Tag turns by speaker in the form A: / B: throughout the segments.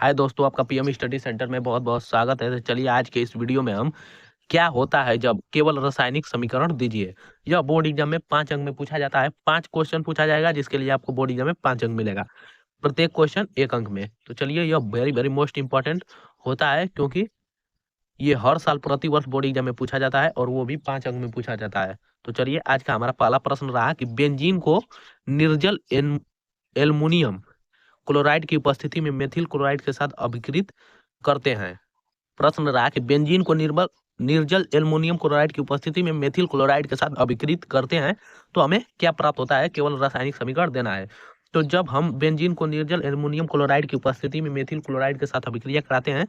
A: हाय दोस्तों, आपका PM study centre में बहुत बहुत स्वागत है। तो चलिए आज के इस वीडियो में हम क्या होता है जब केवल रासायनिक समीकरण दीजिए। यह बोर्ड एग्जाम में 5 अंक में पूछा जाता है। 5 क्वेश्चन पूछा जाएगा जिसके लिए आपको बोर्ड एग्जाम में 5 अंक मिलेगा। प्रत्येक क्वेश्चन 1 अंक में। तो चलिए यह वेरी वेरी मोस्ट इंपॉर्टेंट होता है क्योंकि ये हर साल प्रतिवर्ष बोर्ड एग्जाम में पूछा जाता है और वो भी 5 अंक में पूछा जाता है। तो चलिए आज का हमारा पहला प्रश्न रहा कि बेंजीन को निर्जल एल्युमिनियम क्लोराइड की उपस्थिति में मेथिल क्लोराइड के साथ अभिकृत करते हैं। प्रश्न रहा कि बेंजीन को निर्जल एल्युमिनियम क्लोराइड की उपस्थिति में मेथिल क्लोराइड के साथ अभिकृत करते हैं तो हमें क्या प्राप्त होता है, केवल रासायनिक समीकरण देना है। तो जब हम बेंजीन को निर्जल एल्युमिनियम क्लोराइड की उपस्थिति में मेथिल क्लोराइड के साथ अभिक्रिया कराते हैं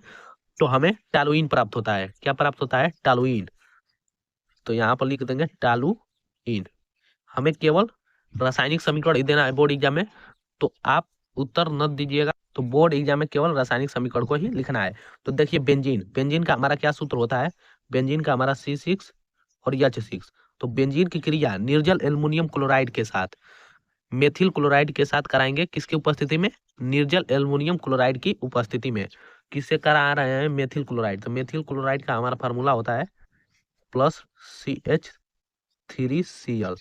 A: तो हमें टॉलुइन प्राप्त होता है। क्या प्राप्त होता है? टॉलुइन। तो यहाँ पर लिख देंगे टॉलुइन। हमें केवल रासायनिक समीकरण ही देना है बोर्ड एग्जाम में, तो आप उत्तर न दीजिएगा। तो बोर्ड एग्जाम में केवल रासायनिक समीकरण को ही लिखना है। तो देखिए बेंजीन, बेंजीन का हमारा क्या सूत्र होता है? बेंजीन का हमारा C6 और H6। तो बेंजीन की क्रिया निर्जल एल्युमिनियम क्लोराइड के साथ मेथिल क्लोराइड के साथ कराएंगे। किसकी उपस्थिति में? निर्जल एल्युमिनियम क्लोराइड की उपस्थिति में। किससे करा रहे हैं? Methyl chloride. तो मेथिल क्लोराइड का हमारा फार्मूला होता है +CH3Cl।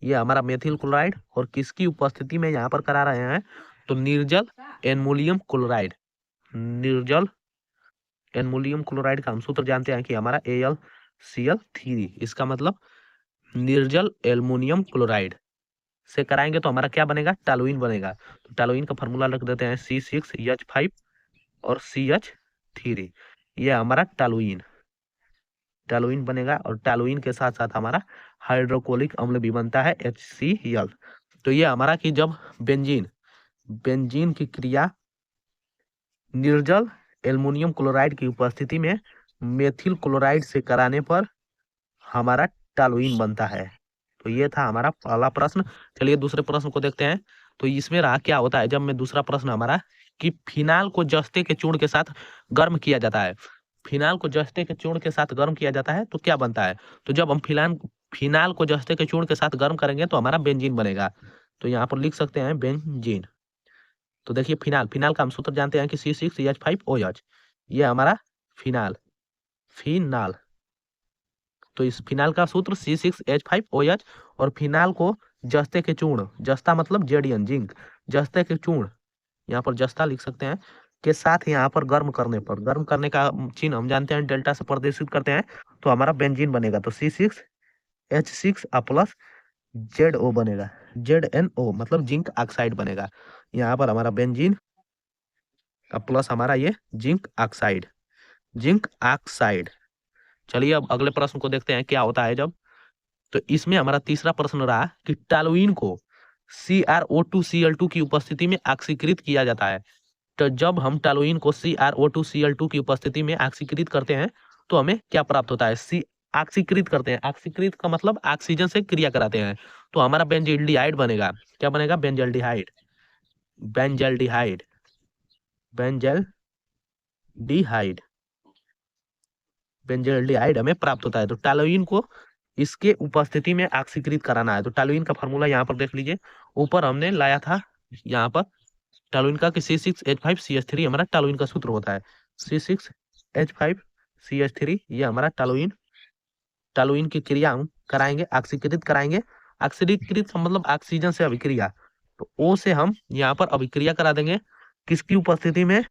A: ये हमारा मेथिल क्लोराइड और किसकी उपस्थिति में यहाँ पर करा रहे हैं? तो निर्जल एल्युमिनियम क्लोराइड। निर्जल एल्युमिनियम क्लोराइड का हम सूत्र जानते हैं कि हमारा AlCl3। इसका मतलब निर्जल एल्युमिनियम क्लोराइड से कराएंगे तो हमारा क्या बनेगा? टॉलुइन बनेगा। तो टॉलुइन का फॉर्मूला रख देते हैं C6H5 और CH3। ये हमारा टॉलुइन टॉलुइन बनेगा और टॉलुइन के साथ साथ हमारा हाइड्रोक्लोरिक अम्ल भी बनता है HCl। तो ये हमारा कि जब बेंजीन की क्रिया निर्जल एल्युमिनियम क्लोराइड की उपस्थिति में मेथिल क्लोराइड से कराने पर हमारा टॉलुइन बनता है। तो ये था हमारा पहला प्रश्न। चलिए दूसरे प्रश्न को देखते हैं। तो इसमें रहा क्या होता है जब में दूसरा प्रश्न हमारा कि फिनाल को जस्ते के चूर्ण के साथ गर्म किया जाता है। फिनाल को जस्ते के चूर्ण के साथ गर्म किया जाता है तो क्या बनता है? तो जब हम फिनाल को जस्ते के चूर्ण के साथ गर्म करेंगे तो हमारा बेंजीन बनेगा। तो यहाँ पर लिख सकते हैं बेंजीन। तो देखिए फिनाल का हम सूत्र जानते हैं कि C6H5OH। ये हमारा फिनाल फिनाल तो इस फिनाल का सूत्र C6H5OH। और फिनाल को जस्ते के चूर्ण, जस्ता मतलब जेडियन जिंक, जस्ते के चूर्ण, यहाँ पर जस्ता लिख सकते हैं, के साथ यहाँ पर गर्म करने का चिन्ह हम जानते हैं डेल्टा से प्रदर्शित करते हैं तो हमारा बेंजीन बनेगा। तो C6H6 प्लस ZO बनेगा, ZNO मतलब जिंक ऑक्साइड बनेगा। यहाँ पर हमारा बेंजीन प्लस हमारा ये जिंक ऑक्साइड। चलिए अब अगले प्रश्न को देखते हैं क्या होता है जब। तो इसमें हमारा तीसरा प्रश्न रहा कि टॉलुइन को CrO2Cl2 की उपस्थिति में ऑक्सीकृत किया जाता है। तो जब हम टॉलुइन को CrO2Cl2 की उपस्थिति में ऑक्सीकृत करते हैं तो हमें क्या प्राप्त होता है? ऑक्सीकृत करते हैं। ऑक्सीकृत का मतलब ऑक्सीजन से क्रिया कराते हैं तो हमारा बेंजल्डिहाइड बनेगा। क्या बनेगा? बेंजल्डिहाइड बेंजल्डिहाइड बेंजल्डिहाइड बेंजल्डिहाइड हमें प्राप्त होता है। तो टॉलुइन को इसके उपस्थिति में ऑक्सीकृत कराना है। तो टॉलुइन का फॉर्मूला यहाँ पर देख लीजिए, ऊपर हमने लाया था यहाँ पर टॉलुइन का कि C6H5CH3 हमारा टॉलुइन का सूत्र होता है। C6H5CH3 ये हमारा टॉलुइन की क्रिया हम कराएंगे, ऑक्सीकृत कराएंगे। ऑक्सीकृत का मतलब ऑक्सीजन से अभिक्रिया। तो O से हम यहाँ पर अभिक्रिया करा देंगे किसकी उपस्थिति में?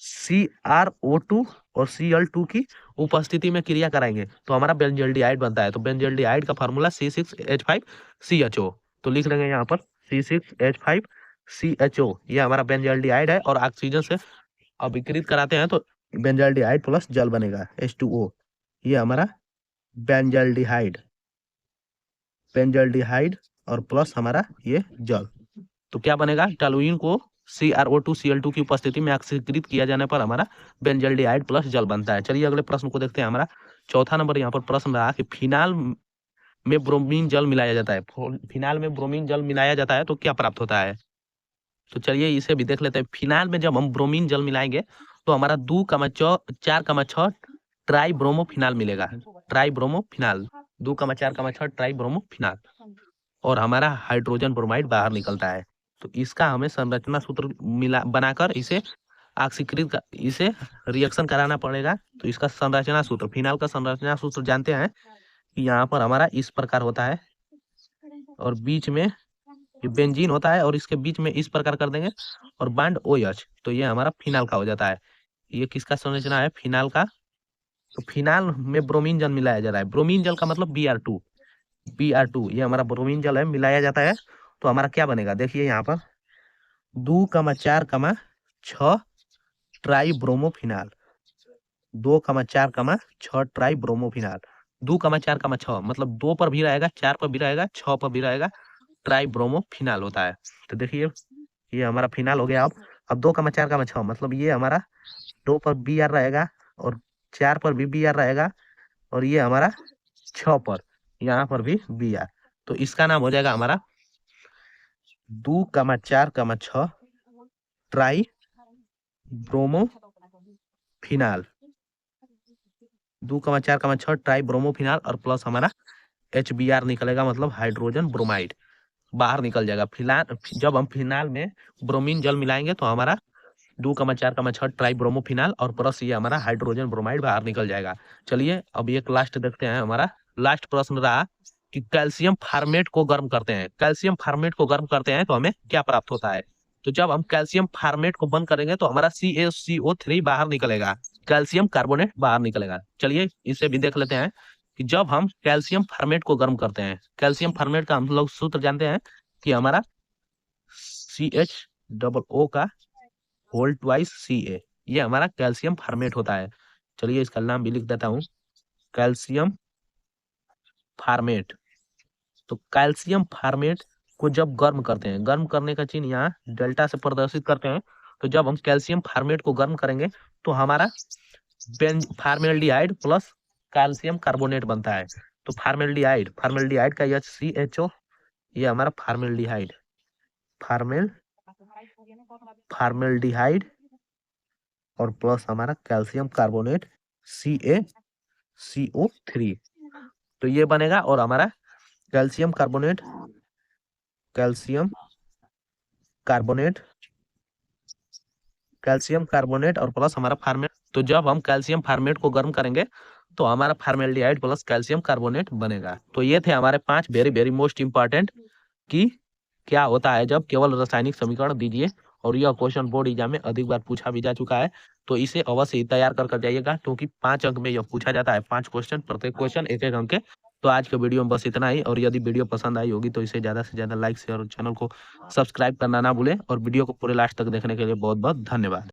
A: CrO2 और Cl2 की उपस्थिति में क्रिया कराएंगे तो हमारा बेंजल्डिहाइड बनता है। तो बेंजल्डिहाइड का फार्मूला C6H5CHO। तो लिख लेंगे यहाँ पर C6H5CHO। ये हमारा बेंजल्डिहाइड है और ऑक्सीजन से अभिक्रित कराते हैं तो बेंजल्डिहाइड प्लस जल बनेगा H2O। ये हमारा बेंजल्डिहाइड और प्लस हमारा ये जल। तो क्या बनेगा? टॉलुइन को CrO2Cl2 की उपस्थिति में ऑक्सीकृत किया जाने पर हमारा बेंजल्डिहाइड प्लस जल बनता है। चलिए अगले प्रश्न को देखते हैं। हमारा चौथा नंबर यहाँ पर प्रश्न रहा कि फिनाल में ब्रोमीन जल मिलाया जाता है। फिनाल में ब्रोमीन जल मिलाया जाता है तो क्या प्राप्त होता है? तो चलिए इसे भी देख लेते हैं। फिनाल में जब हम ब्रोमीन जल मिलाएंगे तो हमारा 2,4,6 ट्राई ब्रोमोफिनाल मिलेगा। ट्राई ब्रोमोफिनाल 2,4,6 ट्राई ब्रोमोफिनाल और हमारा हाइड्रोजन ब्रोमाइड बाहर निकलता है। तो इसका हमें संरचना सूत्र बनाकर इसे ऑक्सीकृत का इसे रिएक्शन कराना पड़ेगा। तो इसका संरचना सूत्र, फिनाल का संरचना सूत्र जानते हैं कि यहाँ पर हमारा इस प्रकार होता है और बीच में ये बेंजीन होता है और इसके बीच में इस प्रकार कर देंगे और बॉन्ड OH, तो ये हमारा फिनाल का हो जाता है। ये किसका संरचना है? फिनाल का। तो फिनाल में ब्रोमीन जल मिलाया जा रहा है। ब्रोमीन जल का मतलब Br2, Br2 ये हमारा ब्रोमीन जल है, मिलाया जाता है। तो हमारा क्या बनेगा? देखिए यहाँ पर 2,4,6 ट्राई ब्रोमोफिनाल, 2,4,6 ट्राई ब्रोमोफिनाल। 2,4,6 मतलब 2 पर भी रहेगा, 4 पर भी रहेगा, 6 पर भी रहेगा, ट्राई ब्रोमोफिनाल होता है। तो देखिए ये हमारा फिनाल हो गया। अब 2,4,6 मतलब ये हमारा 2 पर Br रहेगा और 4 पर भी Br रहेगा और ये हमारा 6 पर, यहाँ पर भी Br। तो इसका नाम हो जाएगा हमारा 2,4,6 ट्राई ब्रोमोफिनाल, 2,4,6 ट्राई ब्रोमोफिनाल और प्लस हमारा HBr निकलेगा, मतलब हाइड्रोजन ब्रोमाइड बाहर निकल जाएगा। फिनाल, जब हम फिनाल में ब्रोमीन जल मिलाएंगे तो हमारा 2,4,6 ट्राई ब्रोमोफिनाल और प्लस ये हमारा हाइड्रोजन ब्रोमाइड बाहर निकल जाएगा। चलिए अब एक लास्ट देखते हैं। हमारा लास्ट प्रश्न रहा कि कैल्शियम फार्मेट को गर्म करते हैं, कैल्शियम फार्मेट को गर्म करते हैं तो हमें क्या प्राप्त होता है? तो जब हम कैल्शियम फार्मेट को बंद करेंगे तो हमारा CaCO3 बाहर निकलेगा, कैल्शियम कार्बोनेट बाहर निकलेगा। चलिए इसे भी देख लेते हैं कि जब हम कैल्शियम फार्मेट को गर्म करते हैं, कैल्शियम फार्मेट का हम लोग सूत्र जानते हैं कि हमारा CH का होल ट्वाइस Ca, ये हमारा कैल्शियम फार्मेट होता है। चलिए इसका नाम भी लिख देता हूँ, कैल्शियम फार्मेट। तो कैल्शियम फार्मेट को जब गर्म करते हैं, गर्म करने का चिन्ह यहाँ डेल्टा से प्रदर्शित करते हैं। तो जब हम कैल्शियम फार्मेट को गर्म करेंगे तो हमारा फार्मेल्डिहाइड प्लस कैल्शियम कार्बोनेट बनता है। तो फार्मेल्डिहाइड, फार्मेल्डिहाइड का HCHO, ये हमारा फार्मेल्डिहाइड, फार्मेल्डिहाइड और प्लस हमारा कैल्शियम कार्बोनेट CaCO3, तो ये बनेगा। और हमारा calcium carbonate, calcium carbonate, calcium carbonate और प्लस हमारा फार्मेट। तो जब हम कैल्शियम फार्मेट को गर्म करेंगे तो हमारा फार्मेल्डिहाइड प्लस कैल्शियम कार्बोनेट बनेगा। तो ये थे हमारे 5 वेरी वेरी मोस्ट इंपॉर्टेंट कि क्या होता है जब केवल रासायनिक समीकरण दीजिए। और यह क्वेश्चन बोर्ड एग्जाम में अधिक बार पूछा भी जा चुका है, तो इसे अवश्य ही तैयार कर जाइएगा, क्योंकि 5 अंक में यह पूछा जाता है, 5 क्वेश्चन, प्रत्येक क्वेश्चन 1-1 अंक के। तो आज के वीडियो में बस इतना ही, और यदि वीडियो पसंद आई होगी तो इसे ज्यादा से ज्यादा लाइक शेयर और चैनल को सब्सक्राइब करना ना भूलें। और वीडियो को पूरे लास्ट तक देखने के लिए बहुत बहुत धन्यवाद।